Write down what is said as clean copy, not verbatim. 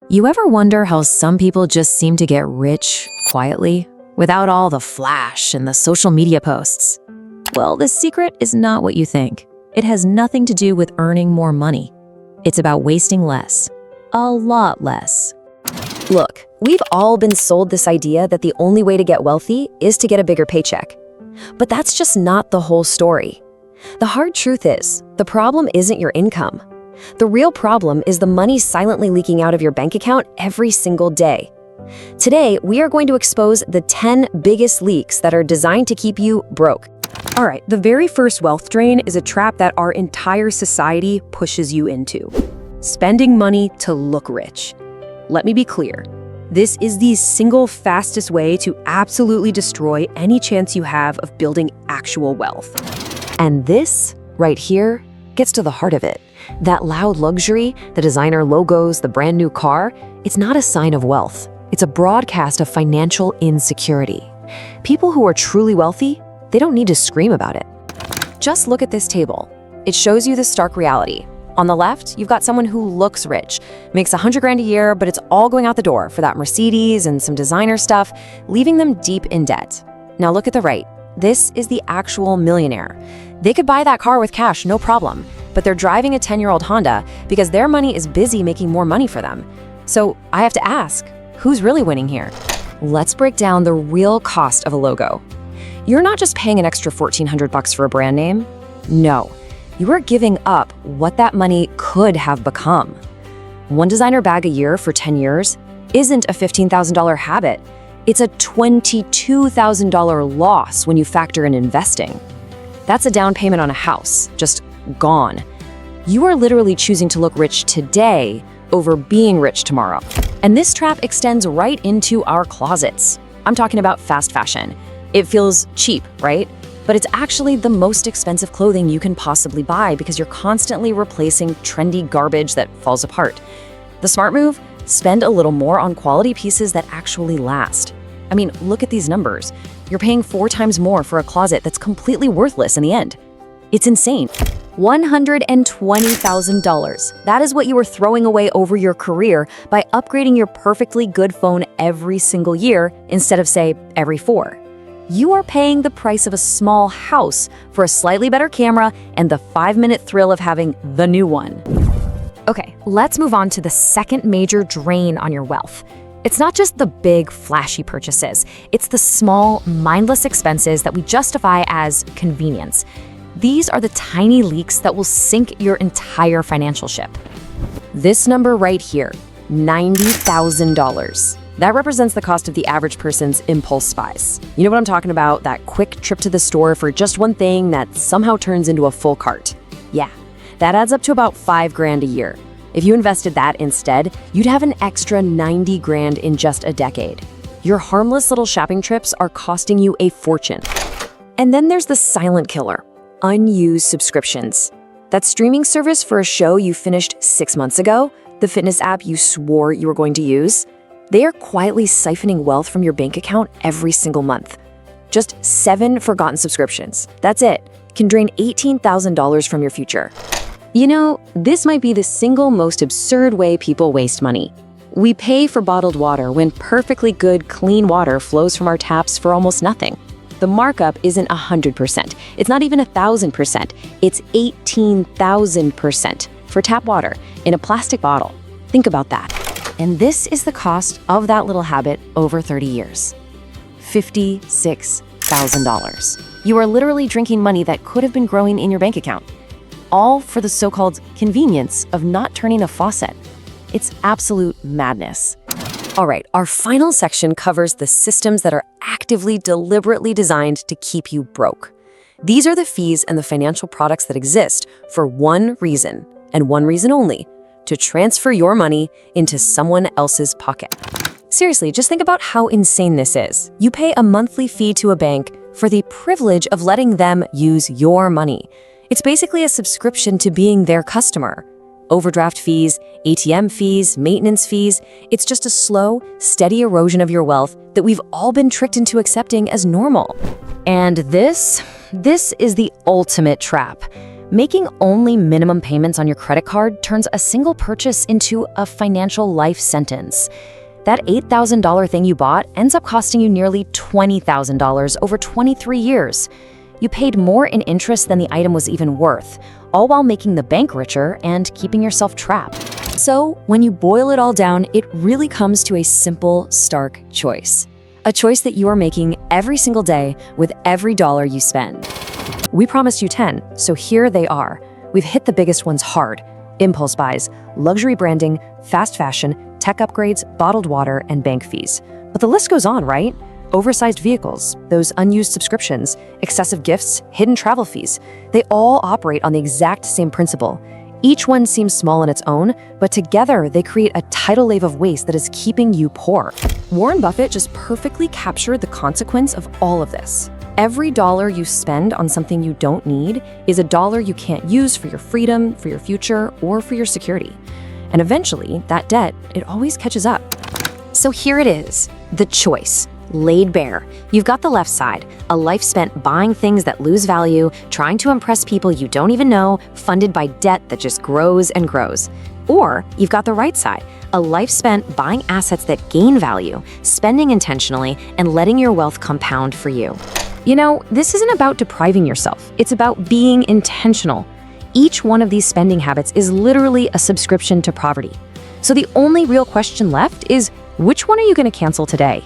You ever wonder how some people just seem to get rich quietly, without all the flash and the social media posts? Well, the secret is not what you think. It has nothing to do with earning more money. It's about wasting less. A lot less. Look, we've all been sold this idea that the only way to get wealthy is to get a bigger paycheck. But that's just not the whole story. The hard truth is, the problem isn't your income. The real problem is the money silently leaking out of your bank account every single day. Today, we are going to expose the 10 biggest leaks that are designed to keep you broke. All right, the very first wealth drain is a trap that our entire society pushes you into. Spending money to look rich. Let me be clear. This is the single fastest way to absolutely destroy any chance you have of building actual wealth. And this, right here, gets to the heart of it. That loud luxury, the designer logos, the brand new car, it's not a sign of wealth. It's a broadcast of financial insecurity. People who are truly wealthy, they don't need to scream about it. Just look at this table. It shows you the stark reality. On the left, you've got someone who looks rich, makes 100 grand a year, but it's all going out the door for that Mercedes and some designer stuff, leaving them deep in debt. Now look at the right. This is the actual millionaire. They could buy that car with cash, no problem, but they're driving a 10-year-old Honda because their money is busy making more money for them. So I have to ask, who's really winning here? Let's break down the real cost of a logo. You're not just paying an extra $1,400 for a brand name. No, you are giving up what that money could have become. One designer bag a year for 10 years isn't a $15,000 habit. It's a $22,000 loss when you factor in investing. That's a down payment on a house, just gone. You are literally choosing to look rich today over being rich tomorrow. And this trap extends right into our closets. I'm talking about fast fashion. It feels cheap, right? But it's actually the most expensive clothing you can possibly buy because you're constantly replacing trendy garbage that falls apart. The smart move? Spend a little more on quality pieces that actually last. I mean, look at these numbers. You're paying 4 times more for a closet that's completely worthless in the end. It's insane. $120,000. That is what you are throwing away over your career by upgrading your perfectly good phone every single year instead of, say, every 4. You are paying the price of a small house for a slightly better camera and the 5-minute thrill of having the new one. Okay, let's move on to the second major drain on your wealth. It's not just the big, flashy purchases. It's the small, mindless expenses that we justify as convenience. These are the tiny leaks that will sink your entire financial ship. This number right here, $90,000. That represents the cost of the average person's impulse buys. You know what I'm talking about? That quick trip to the store for just one thing that somehow turns into a full cart. Yeah, that adds up to about 5 grand a year. If you invested that instead, you'd have an extra 90 grand in just a decade. Your harmless little shopping trips are costing you a fortune. And then there's the silent killer, unused subscriptions. That streaming service for a show you finished 6 months ago, the fitness app you swore you were going to use, they are quietly siphoning wealth from your bank account every single month. Just 7 forgotten subscriptions. That's it. Can drain $18,000 from your future. You know, this might be the single most absurd way people waste money. We pay for bottled water when perfectly good, clean water flows from our taps for almost nothing. The markup isn't 100%. It's not even 1,000%. It's 18,000% for tap water in a plastic bottle. Think about that. And this is the cost of that little habit over 30 years. $56,000. You are literally drinking money that could have been growing in your bank account. All for the so-called convenience of not turning a faucet. It's absolute madness. All right, our final section covers the systems that are actively, deliberately designed to keep you broke. These are the fees and the financial products that exist for one reason, and one reason only, to transfer your money into someone else's pocket. Seriously, just think about how insane this is. You pay a monthly fee to a bank for the privilege of letting them use your money. It's basically a subscription to being their customer. Overdraft fees, ATM fees, maintenance fees, it's just a slow, steady erosion of your wealth that we've all been tricked into accepting as normal. And this is the ultimate trap. Making only minimum payments on your credit card turns a single purchase into a financial life sentence. That $8,000 thing you bought ends up costing you nearly $20,000 over 23 years. You paid more in interest than the item was even worth, all while making the bank richer and keeping yourself trapped. So, when you boil it all down, it really comes to a simple, stark choice. A choice that you are making every single day with every dollar you spend. We promised you 10, so here they are. We've hit the biggest ones hard. Impulse buys, luxury branding, fast fashion, tech upgrades, bottled water, and bank fees. But the list goes on, right? Oversized vehicles, those unused subscriptions, excessive gifts, hidden travel fees. They all operate on the exact same principle. Each one seems small on its own, but together they create a tidal wave of waste that is keeping you poor. Warren Buffett just perfectly captured the consequence of all of this. Every dollar you spend on something you don't need is a dollar you can't use for your freedom, for your future, or for your security. And eventually, that debt, it always catches up. So here it is, the choice, laid bare. You've got the left side, a life spent buying things that lose value, trying to impress people you don't even know, funded by debt that just grows and grows. Or you've got the right side, a life spent buying assets that gain value, spending intentionally, and letting your wealth compound for you. You know, this isn't about depriving yourself. It's about being intentional. Each one of these spending habits is literally a subscription to poverty. So the only real question left is, which one are you going to cancel today?